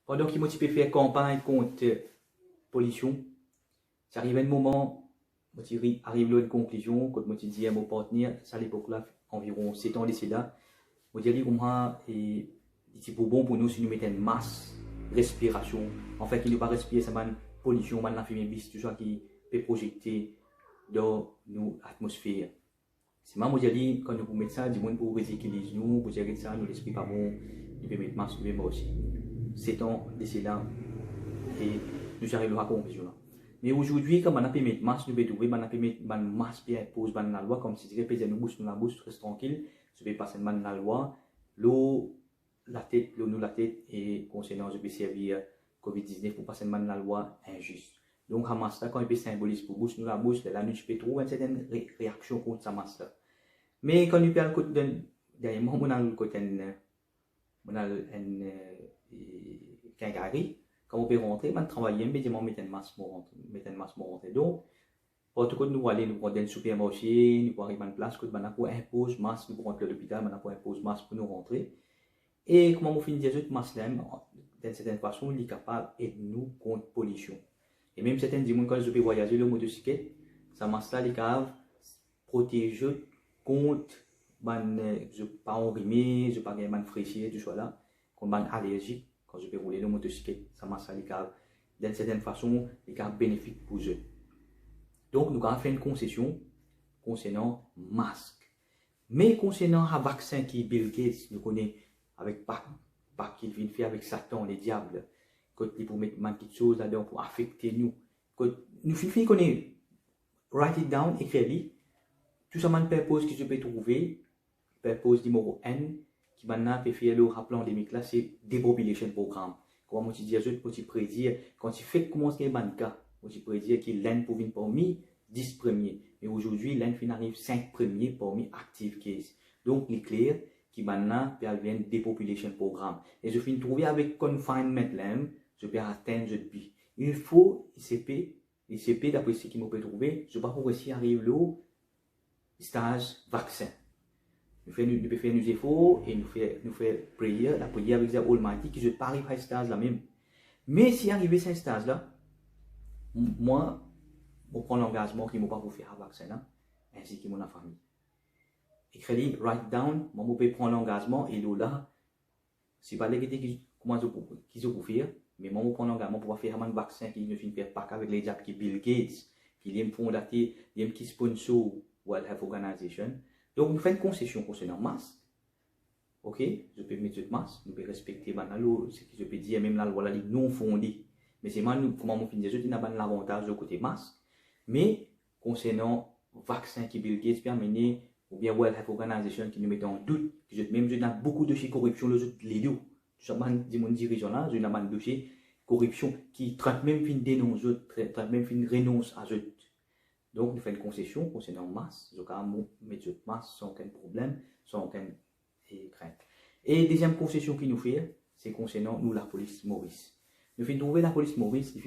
Pendant qu'ils m'ont fait campagne contre pollution, ça arrive un moment, arrive à une conclusion, quand je dis à mon partenaire, ça à l'époque là, environ 7 ans d'ici là, je dis comment c'est bon pour nous si nous mettons une masse respiration. En fait, qui ne pas respirer, ça une pollution, la fumée bis, tout ça qui peut projeter dans l'atmosphère. C'est moi qui dis, quand nous mettons ça, du monde pour rééquilibrer nous, pour gérer ça, nous l'esprit pas bon, nous pouvons mettre masse, nous pouvons aussi. 7 ans d'ici là, et nous arrivons à la conclusion là. Mais aujourd'hui, quand on a pu mettre masse, nous pouvons trouver, on a pu mettre masse bien pose dans la loi, comme si c'était peser nous bouche, nous la bouche, reste tranquille, je vais passer dans la loi, l'eau, la tête, et concernant, je vais servir COVID-19 pour passer dans la loi injuste. Donc, à masse là, quand il peut symboliser pour bouche, nous la bouche, là, nous peux trouver une certaine réaction contre sa masse là. Mais quand nous parlons de côté derrière moi, on a le côté quincaillerie, quand on peut rentrer, on travaille, mais on met une masse pour rentrer. Donc, pour tout cas, nous allons nous prendre un supermarché, nous allons arriver à une place, nous allons imposer masse, nous rentrer à l'hôpital, nous allons imposer masse pour nous rentrer. Et comment on finit cette masse là, d'une certaine façon, il est capable d'aider nous contre la pollution. Et même certains disent, quand je peux voyager le motocyclette, sa masse là, il est capable de protéger contre je ne pas enrhumé, je ne pas gagner fraîcheur, tout ça là, contre ban allergique, quand je peux rouler le motocyclette, ça masse là, il est capable, d'une certaine façon, il est capable bénéfique pour eux. Donc, nous avons fait une concession concernant masque. Mais concernant un vaccin qui Bill Gates, nous connaissons avec pas qu'il vient faire avec Satan, les diables, quand il pour mettre quelque chose là-dedans pour affecter nous. Quand nous finissons connaître, write it down, écrire-le. Tout ça, man purpose que je peux trouver, purpose numéro N, qui maintenant peut faire le rappel endémique là, c'est depopulation programme. Comment tu dis à eux, pour te prédire, quand tu fais commencer un cas, pour te prédire que l'Inde pour venir parmi 10 premiers. Mais aujourd'hui, l'Inde arrive 5 premiers parmi active case. Donc, il est clair qui maintenant peut avoir un depopulation programme. Et je finis trouver avec confinement là, je peux atteindre ce but. Il faut ICP d'après ce qu'il me peut trouver, je ne sais pas pour réussir à arriver là, stage vaccin. Nous pouvons faire nos efforts et nous faisons prière, la prière avec l'Almighty qui je pas arriver à ce stage là même. Mais si arrivé à ce stage là, moi, je prends l'engagement qu'il ne m'a pas pour faire un vaccin là, ainsi que mon famille. Écris, write down, moi, je peux prendre l'engagement et là, c'est pas l'équité comment qu'ils ont pour faire, mais moi, je prends l'engagement pour faire un vaccin qui ne finit pas avec les diables qui Bill Gates, qui est fondateur, qui sponsor World Health Organization. Donc, nous faisons une concession concernant masque. Ok, je peux mettre cette masque, nous pouvons respecter ce que je peux dire, même la loi non fondée. Mais c'est moi, comment on finit, je n'ai pas l'avantage de côté masque. Mais, concernant vaccin qui Bill Gates peut amener, ou bien World Health Organization qui nous met en doute, même je n'ai beaucoup de dossiers corruption, les deux. Tout ça, dit mon dirigeant là, je n'ai pas de dossier corruption qui traite même fin dénonce, traite même fin renonce à eux. Donc, nous faisons une concession concernant masse. Je peux mettre cette masse sans aucun problème, sans aucune crainte. Et deuxième concession qu'il nous fait, c'est concernant nous, la police Maurice. Nous faisons trouver la police Maurice,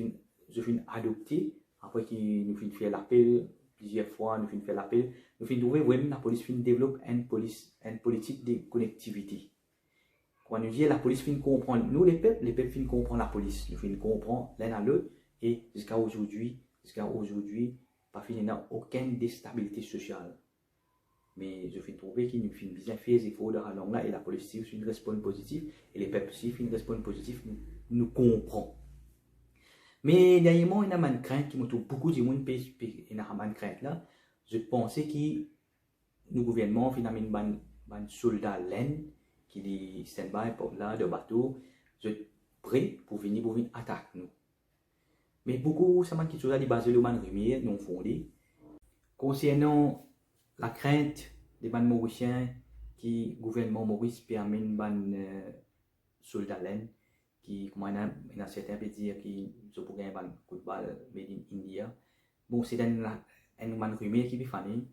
je finis adopter, après qu'il nous fait faire l'appel, plusieurs fois, nous faisons faire l'appel, nous faisons trouver vraiment la police développe une politique de connectivité. Quand nous disons la police fin comprendre, nous les peuples fin comprendre la police, nous fin comprendre l'un à l'autre, et jusqu'à aujourd'hui, pas fini dans aucune déstabilité sociale. Mais je fais trouver qu'il nous fait bien faire les efforts de la langue là et la police fait une réponse positive et les peuples aussi font une réponse positive, nous comprend. Mais derrière moi, il y a une crainte qui me trouve beaucoup de gens qui ont une crainte là. Je pensais que le gouvernement finalement un soldat laine qui est stand-by pour là de bateau, je prêt pour venir attaquer nous. Mais beaucoup, ça m'a qui sont là, basés sur les rumeurs non fondées. Concernant la crainte des ban Mauriciens qui le gouvernement Maurice permet ban soldats laine qui, comme on a certains peut dire qui se pourrait un coup de balle made in India. Bon, c'est un ban rumeur qui est fané,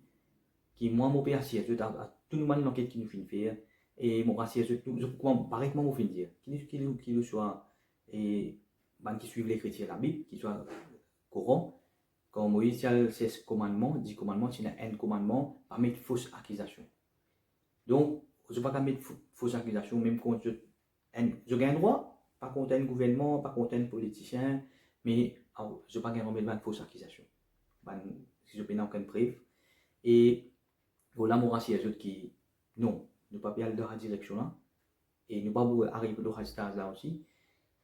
qui moi mon père assied à tout le monde l'enquête qui nous fait faire et mon assied pareil que moi mon fin dire qui le soit et qui suivent les chrétiens la Bible, qui soit courant, quand Moïse a 16 commandements, 10 commandements, il y a un commandement, pas mettre fausse accusation. Donc, je ne peux pas mettre fausse accusation, même quand je gagne droit, pas contre un gouvernement, pas contre un politicien, mais je ne pas gagner de fausses accusations. Si je n'ai aucune preuve. Et voilà, mon racisme les autres qui, non, ne pas aller dans la direction là, et ne pas arriver dans ce stade là aussi.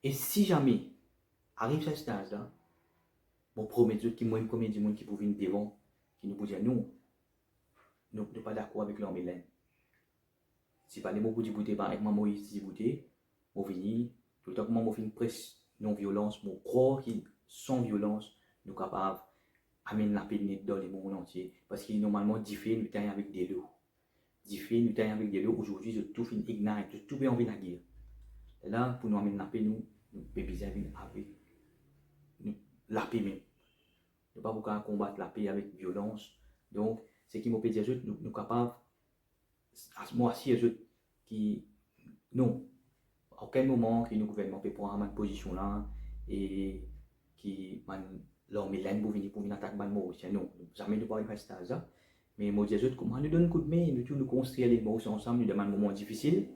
Et si jamais arrive à ce stade là, mon premier truc qui moi combien de monde qui pouvait venir devant, qui nous dire non, nous ne pas d'accord avec leur Mélène. Si pas les mots pour dire bouter, par avec moi Moïse dit bouter, mon vini, tout le temps que moi fin presse non violence, mon croire qui sans violence, nous capables amener la paix dans le monde entier, parce qu'il normalement diffé nous taille avec des lots. Diffé nous taille avec des lots. Aujourd'hui, je tout fin ignite, je tout envie la guerre. Et là, pour nous amener la paix, nous besoin avec la paix même. Nous pas pouvoir combattre la paix avec violence. Donc, ce qui m'a dit, nous capables, à ce moment-ci, qui, non, à aucun moment que le gouvernement peut prendre une position là et qui leur Mélène pour venir attaquer le Mauricien. Non, jamais nous pas faire ça. Mais moi, je comment nous donne un coup de main, nous construire les Mauriciens ensemble, nous demande un moment difficile.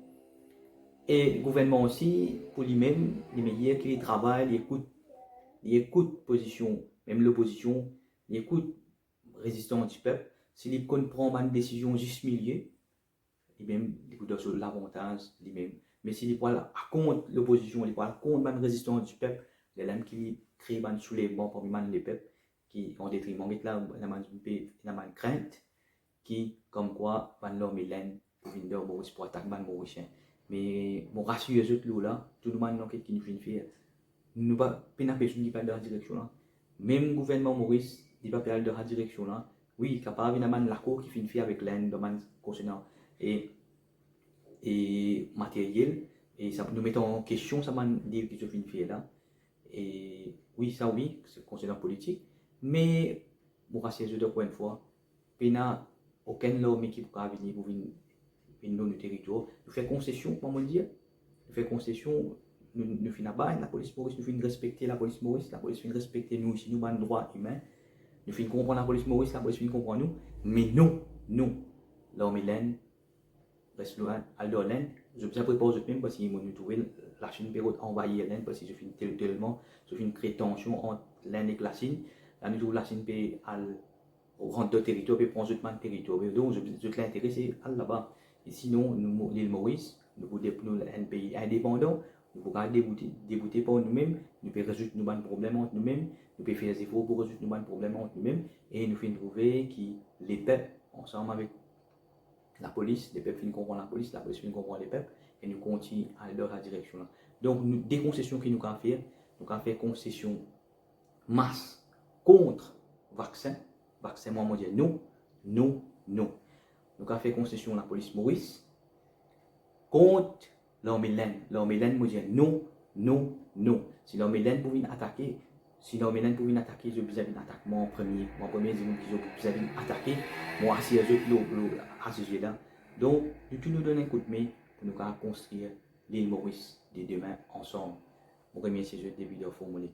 Et le gouvernement aussi, pour lui-même, les meilleurs qui travaillent, il écoute position, même l'opposition, il écoute résistance du peuple. S'il prend une décision juste milieu, il même écoute l'avantage lui-même. Mais s'il parle contre l'opposition, il parle contre la résistance du peuple, les lames qui créent un soulèvement parmi les peuples, qui ont détriment de la crainte, qui, comme quoi, van l'homme et l'aine pour venir pour attaquer les Mauriciens. Mais mon rassure les autres là, tout le monde qui nous fait faire. Nous pas personne qui parle de la direction là. Même le gouvernement Maurice, il pas parler de la direction là. Oui, capable de la cour qui finit fait avec l'aine demande concernant et matériel et ça nous mettons en question ça m'a dit que je finit fait là. Et oui, ça oui, c'est concernant politique, mais pour rassurer les autres une fois, il n'y a aucun homme qui peut venir pour venir dans notre territoire. Nous faisons concession, comment dire, nous faisons concession, nous faisons pas, la police Maurice, nous faisons respecter la police Maurice, la police fait respecter nous ici, nous avons un droit humain, nous faisons comprendre la police Maurice, la police fait comprendre nous, mais nous, l'homme Hélène, reste loin, Aldo Hélène, je me prépare aux autres même parce qu'ils m'ont trouvé la Chine période envahie Hélène parce que je fais tellement, je fais une créer tension entre l'Inde et la Chine, là nous trouvons la Chine peut rentrer au territoire et prendre le territoire, donc je l'intéresse là-bas. Et sinon, l'île Maurice, nous pouvons un pays indépendant, nous pouvons débouter par nous-mêmes, nous pouvons résoudre nos problèmes entre nous-mêmes, nous pouvons faire des efforts pour résoudre nos problèmes entre nous-mêmes, et nous faisons trouver que les peuples, ensemble avec la police, les peuples finissent comprendre la police finit comprendre les peuples, et nous continuons à aller dans la direction là. Donc, des concessions que nous avons fait, nous avons fait concession masse contre vaccin. Vaccin, moi, je dis non. Nous avons fait concession à la police Maurice contre l'armée Hélène. L'armée Hélène, moi, je dis non. Si l'armée Hélène pouvait attaquer, je vais attaquer moi en premier. Mon premier, je vais attaquer. Moi, si à ce sujet-là. Donc, nous donnons un coup de main pour nous construire l'île Maurice de demain ensemble. Je remercie le début de la formule.